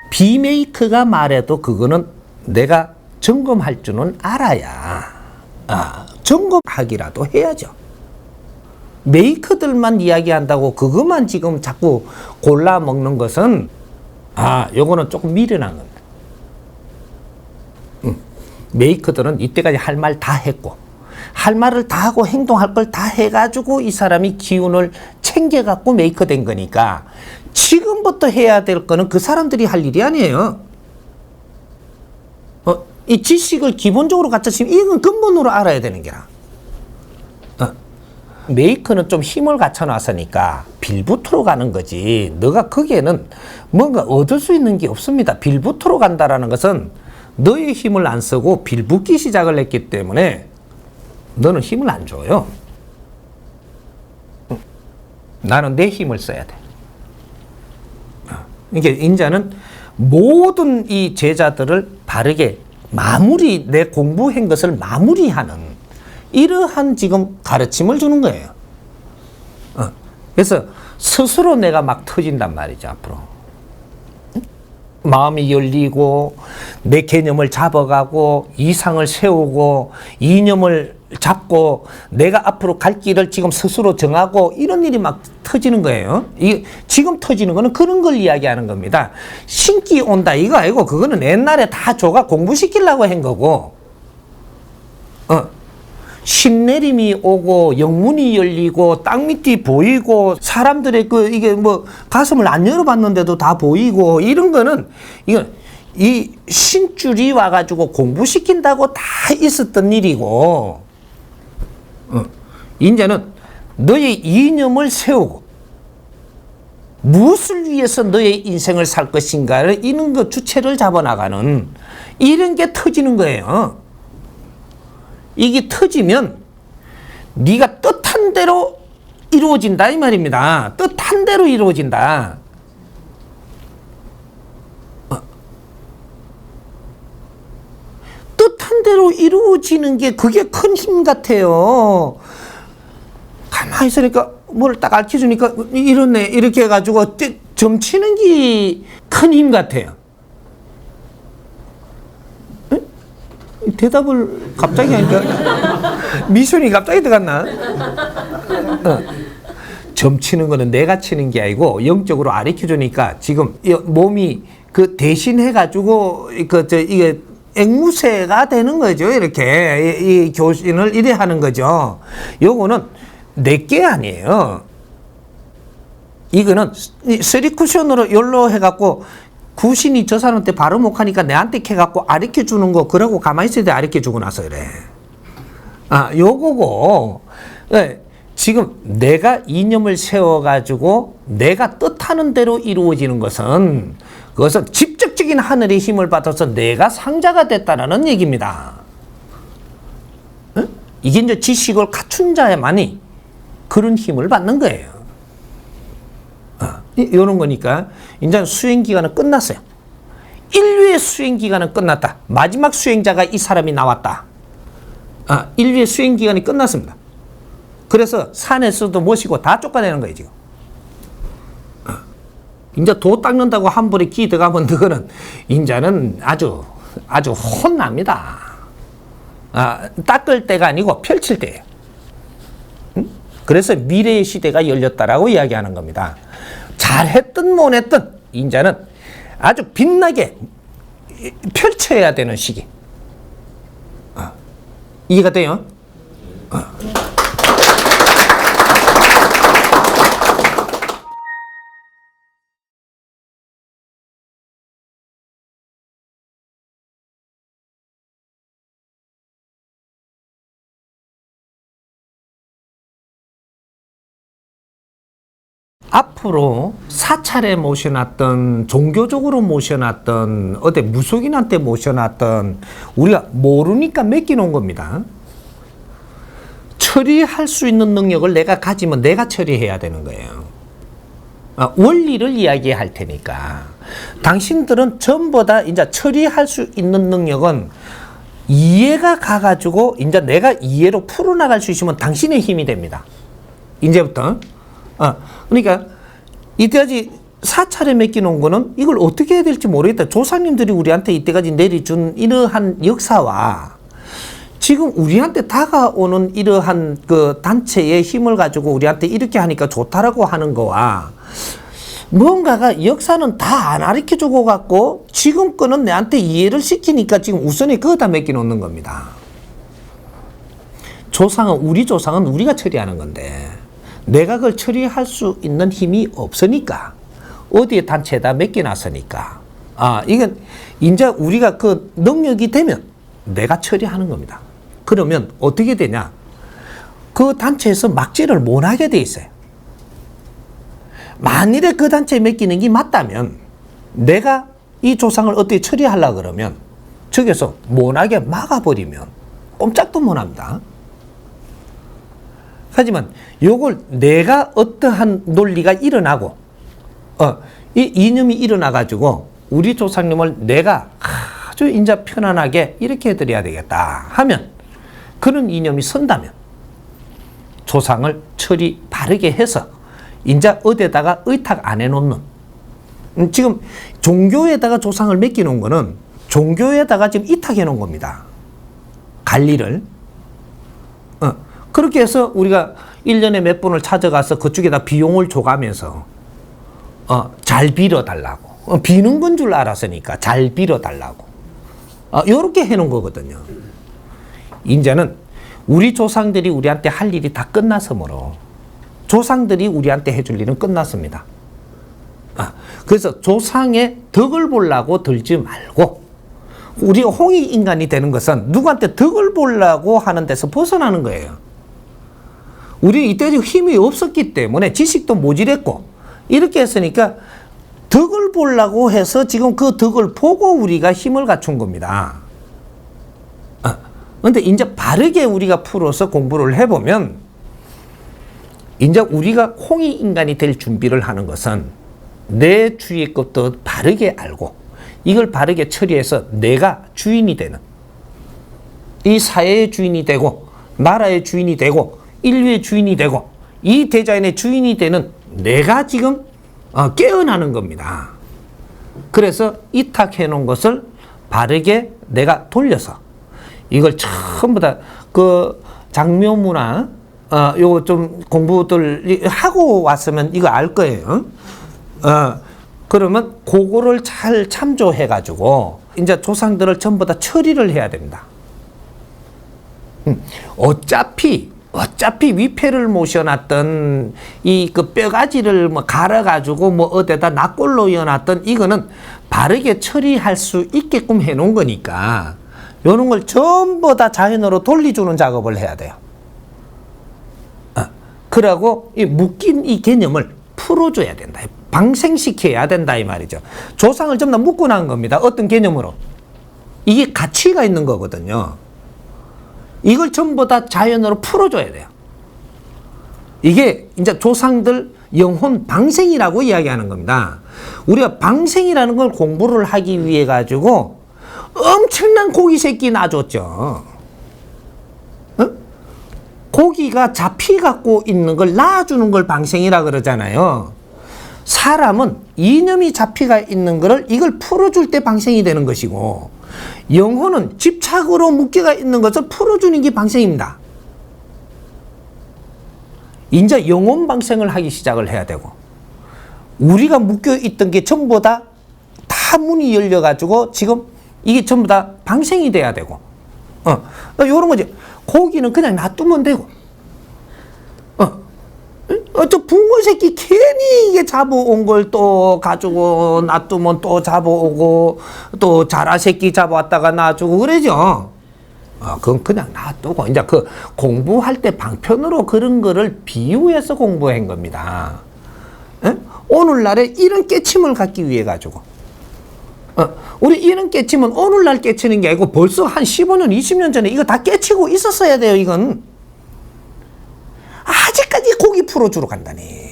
비메이커가 말해도 그거는 내가 점검할 줄은 알아야 점검하기라도 해야죠. 메이커들만 이야기한다고 그것만 지금 자꾸 골라 먹는 것은 요거는 조금 미련한 겁니다. 메이커들은 이때까지 할 말 다 했고 할 말을 다 하고 행동할 걸 다 해가지고 이 사람이 기운을 챙겨갖고 메이커 된 거니까 지금부터 해야 될 거는 그 사람들이 할 일이 아니에요. 이 지식을 기본적으로 갖다 치면 이건 근본으로 알아야 되는 게라. 메이커는 좀 힘을 갖춰놨으니까 빌부터로 가는 거지. 너가 거기에는 뭔가 얻을 수 있는 게 없습니다. 빌부터로 간다라는 것은 너의 힘을 안 쓰고 빌붙기 시작을 했기 때문에 너는 힘을 안 줘요. 나는 내 힘을 써야 돼. 이게 인자는 모든 이 제자들을 바르게 내 공부한 것을 마무리하는 이러한 지금 가르침을 주는 거예요. 그래서 스스로 내가 막 터진단 말이죠, 앞으로. 마음이 열리고 내 개념을 잡아가고 이상을 세우고 이념을 잡고 내가 앞으로 갈 길을 지금 스스로 정하고 이런 일이 막 터지는 거예요. 지금 터지는 거는 그런 걸 이야기하는 겁니다. 신기 온다 이거 아니고 그거는 옛날에 다 조가 공부시키려고 한 거고 신내림이 오고 영문이 열리고 땅밑이 보이고 사람들의 이게 뭐 가슴을 안 열어봤는데도 다 보이고 이런 거는 이 신줄이 와가지고 공부시킨다고 다 있었던 일이고 이제는 너의 이념을 세우고 무엇을 위해서 너의 인생을 살 것인가를 이런 거 주체를 잡아나가는 이런 게 터지는 거예요. 이게 터지면 네가 뜻한 대로 이루어진다 이 말입니다. 뜻한 대로 이루어진다. 뜻한 대로 이루어지는 게 그게 큰 힘 같아요. 가만히 있으니까 뭘 딱 알려주니까 이렇네 이렇게 해가지고 점치는 게 큰 힘 같아요. 대답을 갑자기 하니까 미션이 갑자기 들어갔나? 점치는 거는 내가 치는 게 아니고 영적으로 가르쳐주니까 지금 몸이 그 대신해가지고 이게 앵무새가 되는 거죠. 이렇게 이 교신을 이래 하는 거죠. 요거는 내게 아니에요. 이거는 쓰리 쿠션으로 열로 해갖고 구신이 저 사람한테 바로 못하니까 내한테 캐갖고 아르켜 주는 거 그러고 가만히 있을 때 아르켜 주고 나서 그래. 요거고 지금 내가 이념을 세워가지고 내가 뜻하는 대로 이루어지는 것은 그것은 직접적인 하늘의 힘을 받아서 내가 상자가 됐다라는 얘기입니다. 이게 이제 지식을 갖춘 자야만이 그런 힘을 받는 거예요. 이런 거니까 이제 수행 기간은 끝났어요. 인류의 수행 기간은 끝났다. 마지막 수행자가 이 사람이 나왔다. 인류의 수행 기간이 끝났습니다. 그래서 산에서도 모시고 다 쫓아내는 거예요 지금. 이제 도 닦는다고 한 벌에 기 들어가면 그거는 인자는 아주 혼납니다. 닦을 때가 아니고 펼칠 때예요. 그래서 미래의 시대가 열렸다라고 이야기하는 겁니다. 잘했든 못했든 인자는 아주 빛나게 펼쳐야 되는 시기. 이해가 돼요? 앞으로 사찰에 모셔놨던 종교적으로 모셔놨던 어디 무속인한테 모셔놨던 우리가 모르니까 맡겨놓은 겁니다. 처리할 수 있는 능력을 내가 가지면 내가 처리해야 되는 거예요. 원리를 이야기할 테니까 당신들은 전부 다 이제 처리할 수 있는 능력은 이해가 가가지고 이제 내가 이해로 풀어나갈 수 있으면 당신의 힘이 됩니다. 이제부터. 그러니까 이때까지 사찰에 맡겨놓은 거는 이걸 어떻게 해야 될지 모르겠다. 조상님들이 우리한테 이때까지 내려준 이러한 역사와 지금 우리한테 다가오는 이러한 그 단체의 힘을 가지고 우리한테 이렇게 하니까 좋다라고 하는 거와 뭔가가 역사는 다 안 가르쳐주고 갖고 지금 거는 내한테 이해를 시키니까 지금 우선에 그거다 맡겨놓는 겁니다. 우리 조상은 우리가 처리하는 건데 내가 그걸 처리할 수 있는 힘이 없으니까 어디에 단체에다 맡겨놨으니까 이건 이제 우리가 그 능력이 되면 내가 처리하는 겁니다. 그러면 어떻게 되냐? 그 단체에서 막지를 못하게 돼 있어요. 만일에 그 단체에 맡기는 게 맞다면 내가 이 조상을 어떻게 처리하려고 그러면 저기서 못하게 막아버리면 꼼짝도 못합니다. 하지만 요걸 내가 어떠한 논리가 일어나고 이 이념이 일어나가지고 우리 조상님을 내가 아주 인자 편안하게 이렇게 해드려야 되겠다 하면 그런 이념이 선다면 조상을 처리 바르게 해서 인자 어디에다가 의탁 안 해놓는 지금 종교에다가 조상을 맡겨놓은 거는 종교에다가 지금 이탁해 놓은 겁니다. 관리를. 그렇게 해서 우리가 1년에 몇 번을 찾아가서 그쪽에다 비용을 줘가면서 잘 빌어달라고 비는 건 줄 알았으니까 잘 빌어달라고 요렇게 해놓은 거거든요. 이제는 우리 조상들이 우리한테 할 일이 다 끝나서므로 조상들이 우리한테 해줄 일은 끝났습니다. 그래서 조상의 덕을 보려고 들지 말고 우리가 홍익인간이 되는 것은 누구한테 덕을 보려고 하는 데서 벗어나는 거예요. 우리 이때 힘이 없었기 때문에 지식도 모질했고 이렇게 했으니까 덕을 보려고 해서 지금 그 덕을 보고 우리가 힘을 갖춘 겁니다. 근데 이제 바르게 우리가 풀어서 공부를 해보면 이제 우리가 홍익인간이 될 준비를 하는 것은 내 주위의 것도 바르게 알고 이걸 바르게 처리해서 내가 주인이 되는 이 사회의 주인이 되고 나라의 주인이 되고 인류의 주인이 되고 이 대자연의 주인이 되는 내가 지금 깨어나는 겁니다. 그래서 이탁해 놓은 것을 바르게 내가 돌려서 이걸 전부 다 그 장묘문화 요거 좀 공부들 하고 왔으면 이거 알 거예요. 그러면 그거를 잘 참조해 가지고 이제 조상들을 전부 다 처리를 해야 됩니다. 어차피 위패를 모셔놨던 이 그 뼈가지를 뭐 갈아가지고 뭐 어디다 납골로 이어놨던 이거는 바르게 처리할 수 있게끔 해놓은 거니까 이런 걸 전부 다 자연으로 돌려주는 작업을 해야 돼요. 그러고 이 묶인 이 개념을 풀어줘야 된다. 방생시켜야 된다 이 말이죠. 조상을 전부 다 묶고 난 겁니다. 어떤 개념으로? 이게 가치가 있는 거거든요. 이걸 전부 다 자연으로 풀어줘야 돼요. 이게 이제 조상들 영혼 방생이라고 이야기하는 겁니다. 우리가 방생이라는 걸 공부를 하기 위해 가지고 엄청난 고기 새끼 놔줬죠. 고기가 잡히 갖고 있는 걸 낳아주는 걸 방생이라 그러잖아요. 사람은 이념이 잡히가 있는 거를 이걸 풀어줄 때 방생이 되는 것이고 영혼은 집착으로 묶여가 있는 것을 풀어주는 게 방생입니다. 이제 영혼 방생을 하기 시작을 해야 되고 우리가 묶여있던 게 전부 다 문이 열려가지고 지금 이게 전부 다 방생이 돼야 되고 요런 거지. 고기는 그냥 놔두면 되고 저 붕어 새끼 괜히 이게 잡아온 걸 또 가지고 놔두면 또 잡아오고 또 자라 새끼 잡아왔다가 놔주고 그러죠. 그건 그냥 놔두고 이제 그 공부할 때 방편으로 그런 거를 비유해서 공부한 겁니다. 오늘날에 이런 깨침을 갖기 위해 가지고 우리 이런 깨침은 오늘날 깨치는 게 아니고 벌써 한 15년 20년 전에 이거 다 깨치고 있었어야 돼요. 이건 아직까지 고기 풀어주러 간다니.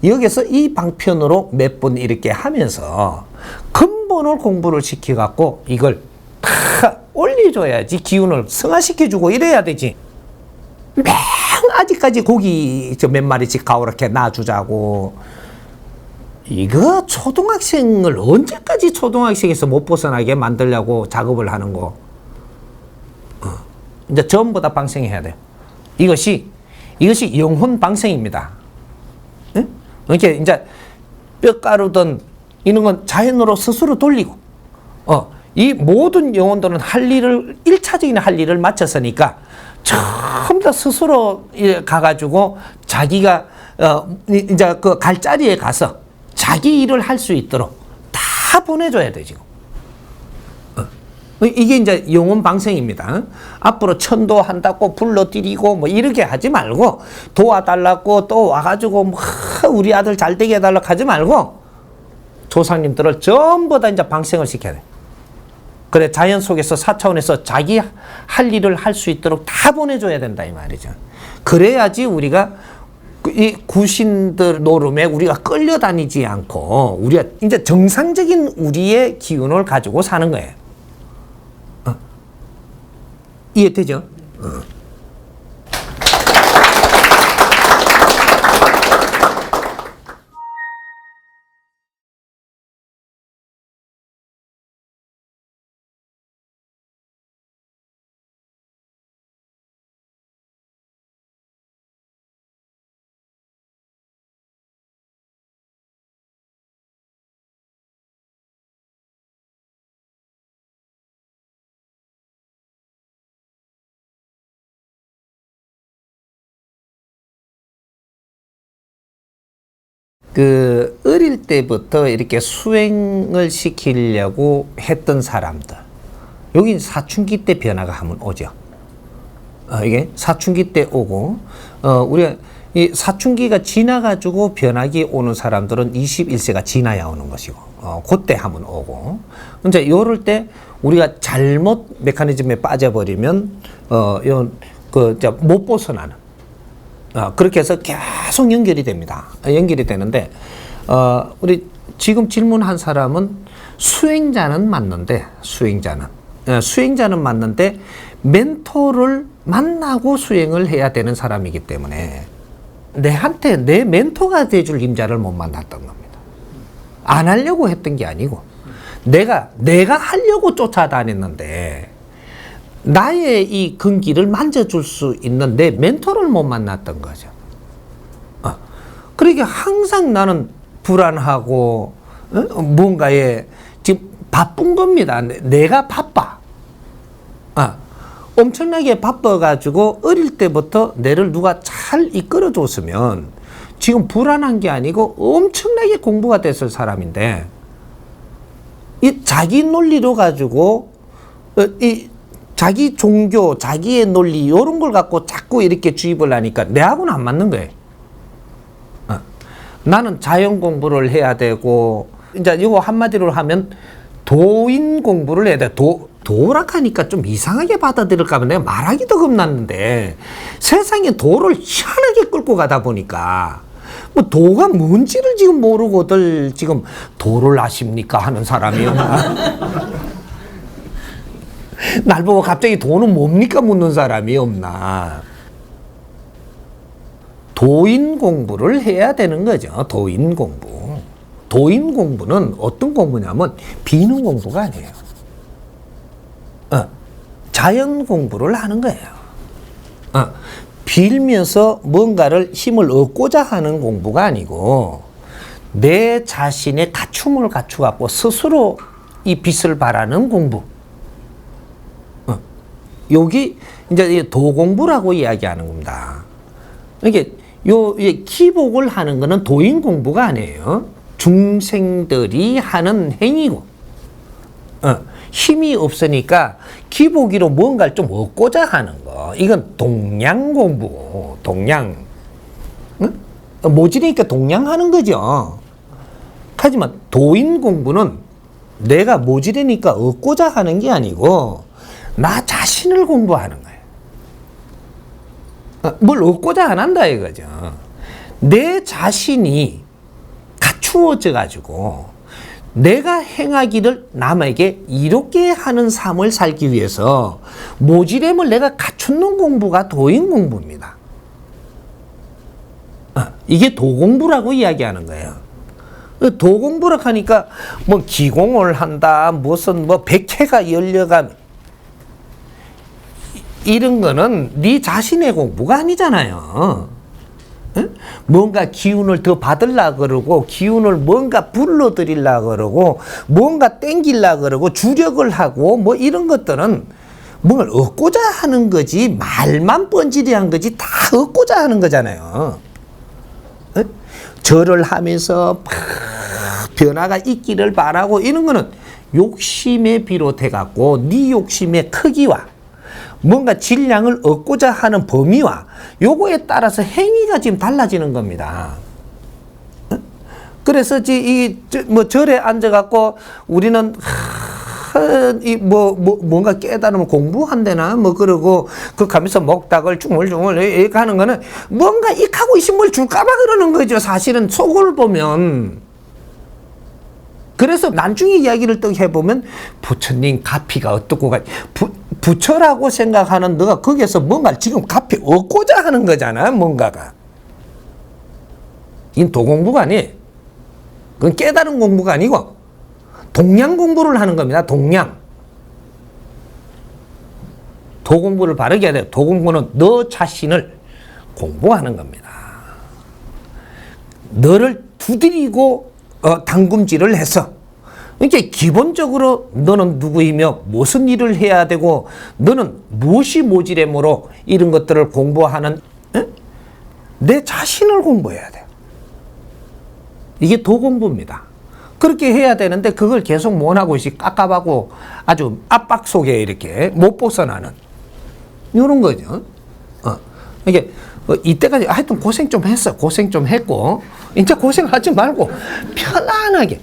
여기서 이 방편으로 몇 번 이렇게 하면서 근본을 공부를 시켜갖고 이걸 다 올려줘야지 기운을 승화시켜주고 이래야 되지. 아직까지 고기 몇 마리씩 가오렇게 놔주자고. 이거 초등학생을 언제까지 초등학생에서 못 벗어나게 만들려고 작업을 하는 거. 이제 전부 다 방생해야 돼요. 이것이 영혼 방생입니다. 응? 이렇게 이제 뼈가루든 이런 건 자연으로 스스로 돌리고, 이 모든 영혼들은 할 일을, 1차적인 할 일을 마쳤으니까 전부 다 스스로 가가지고 자기가, 이제 그 갈 자리에 가서 자기 일을 할 수 있도록 다 보내줘야 돼, 지금. 이게 이제 영혼 방생입니다. 앞으로 천도한다고 불러들이고 뭐 이렇게 하지 말고, 도와달라고 또 와가지고 뭐 우리 아들 잘 되게 해달라고 하지 말고, 조상님들을 전부 다 이제 방생을 시켜야 돼. 그래, 자연 속에서 4차원에서 자기 할 일을 할 수 있도록 다 보내줘야 된다, 이 말이죠. 그래야지 우리가 이 구신들 노름에 우리가 끌려다니지 않고, 우리가 이제 정상적인 우리의 기운을 가지고 사는 거예요. 이해되죠? 그 어릴 때부터 이렇게 수행을 시키려고 했던 사람들, 여기 사춘기 때 변화가 한번 오죠. 이게 사춘기 때 오고, 우리가 이 사춘기가 지나가지고 변화기 오는 사람들은 21세가 지나야 오는 것이고, 그때 한번 오고, 이제 요럴 때 우리가 잘못 메커니즘에 빠져버리면, 못 벗어나는, 그렇게 해서 계속 연결이 됩니다. 연결이 되는데, 우리 지금 질문한 사람은 수행자는 맞는데, 수행자는 맞는데, 멘토를 만나고 수행을 해야 되는 사람이기 때문에, 내한테 내 멘토가 돼줄 임자를 못 만났던 겁니다. 안 하려고 했던 게 아니고, 내가 하려고 쫓아다녔는데, 나의 이 근기를 만져줄 수 있는 내 멘토를 못 만났던 거죠. 그러니까 항상 나는 불안하고, 뭔가에 지금 바쁜 겁니다. 내가 바빠. 엄청나게 바빠가지고 어릴 때부터 내를 누가 잘 이끌어줬으면 지금 불안한 게 아니고 엄청나게 공부가 됐을 사람인데, 이 자기 논리로 가지고, 자기 종교, 자기의 논리, 이런 걸 갖고 자꾸 이렇게 주입을 하니까 내하고는 안 맞는 거예요. 나는 자연 공부를 해야 되고, 이제 이거 한마디로 하면 도인 공부를 해야 돼. 도락하니까 좀 이상하게 받아들일까봐 내가 말하기도 겁났는데, 세상에 도를 희한하게 끌고 가다 보니까, 뭐 도가 뭔지를 지금 모르고들 지금 도를 아십니까? 하는 사람이 없나? 날 보고 갑자기 도는 뭡니까? 묻는 사람이 없나? 도인 공부를 해야 되는 거죠. 도인 공부. 도인 공부는 어떤 공부냐면 비는 공부가 아니에요. 자연 공부를 하는 거예요. 빌면서 뭔가를 힘을 얻고자 하는 공부가 아니고, 내 자신의 갖춤을 갖추갖고 스스로 이 빛을 발하는 공부. 여기 이제 도공부라고 이야기하는 겁니다. 이게 기복을 하는 거는 도인 공부가 아니에요. 중생들이 하는 행위고, 힘이 없으니까 기복이로 뭔가를 좀 얻고자 하는 거. 이건 동양 공부, 동양. 모질이니까 동양하는 거죠. 하지만 도인 공부는 내가 모질이니까 얻고자 하는 게 아니고, 나 자신을 공부하는 거예요. 뭘 얻고자 안 한다 이거죠. 내 자신이 갖추어져 가지고 내가 행하기를 남에게 이롭게 하는 삶을 살기 위해서 모질함을 내가 갖추는 공부가 도인 공부입니다. 이게 도공부라고 이야기하는 거예요. 도공부라 하니까 뭐 기공을 한다, 무슨 뭐 백회가 열려가 이런 거는 네 자신의 공부가 아니잖아요. 응? 뭔가 기운을 더 받으려고 그러고 기운을 뭔가 불러들이려고 그러고 뭔가 땡기려고 그러고 주력을 하고 뭐 이런 것들은 뭘 얻고자 하는 거지 말만 뻔질이한 거지 다 얻고자 하는 거잖아요. 응? 절을 하면서 변화가 있기를 바라고 이런 거는 욕심에 비롯해 갖고 네 욕심의 크기와 뭔가 질량을 얻고자 하는 범위와 요거에 따라서 행위가 지금 달라지는 겁니다. 그래서 뭐 절에 앉아갖고 우리는 뭔가 깨달으면 공부한대나 뭐 그러고 그 가면서 목닥을 중얼중얼 이렇게 하는 거는 뭔가 익하고 있으면 뭘 줄까봐 그러는 거죠. 사실은 속을 보면. 그래서 나중에 이야기를 또 해보면 부처님 가피가 어떻고 부처라고 생각하는 너가 거기에서 뭔가 지금 가피 얻고자 하는 거잖아. 뭔가가. 이건 도공부가 아니에요. 그건 깨달은 공부가 아니고 동량 공부를 하는 겁니다. 동량. 도공부를 바르게 해야 돼요. 도공부는 너 자신을 공부하는 겁니다. 너를 두드리고 당금질을 해서 이게 기본적으로 너는 누구이며 무슨 일을 해야 되고 너는 무엇이 모지래모로 이런 것들을 공부하는 내 자신을 공부해야 돼요. 이게 도공부입니다. 그렇게 해야 되는데 그걸 계속 못하고 깝깝하고 아주 압박 속에 이렇게 못 벗어나는 이런 거죠. 이게 이때까지 하여튼 고생 좀 했어. 고생 좀 했고 이제 고생하지 말고 편안하게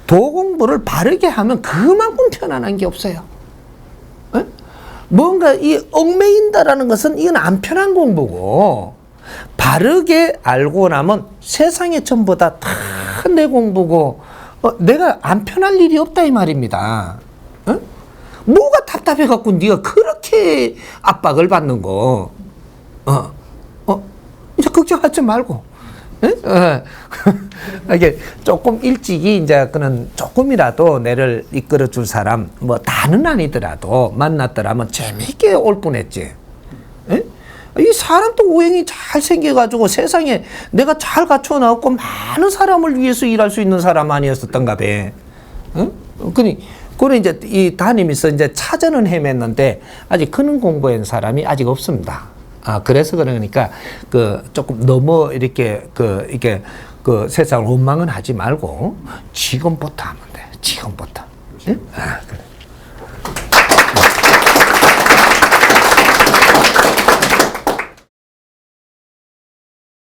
도공부를 바르게 하면 그만큼 편안한 게 없어요. 에? 뭔가 이 얽매인다라는 것은 이건 안 편한 공부고 바르게 알고 나면 세상에 전부 다 내 공부고 내가 안 편할 일이 없다 이 말입니다. 에? 뭐가 답답해갖고 네가 그렇게 압박을 받는 거. 이제 걱정하지 말고. 이게 조금 일찍이 이제 그는 조금이라도 내를 이끌어 줄 사람, 뭐 다는 아니더라도 만났더라면 재미있게 올 뻔했지. 이 사람도 오행이 잘 생겨가지고 세상에 내가 잘 갖춰 나왔고 많은 사람을 위해서 일할 수 있는 사람 아니었었던가 봐. 그래 이제 이 다니면서 이제 찾아는 헤맸는데 아직 그런 공부한 사람이 아직 없습니다. 그래서 그러니까 조금 너무 이렇게 이게 세상을 원망은 하지 말고 지금부터 하면 돼. 지금부터. 응? 그래.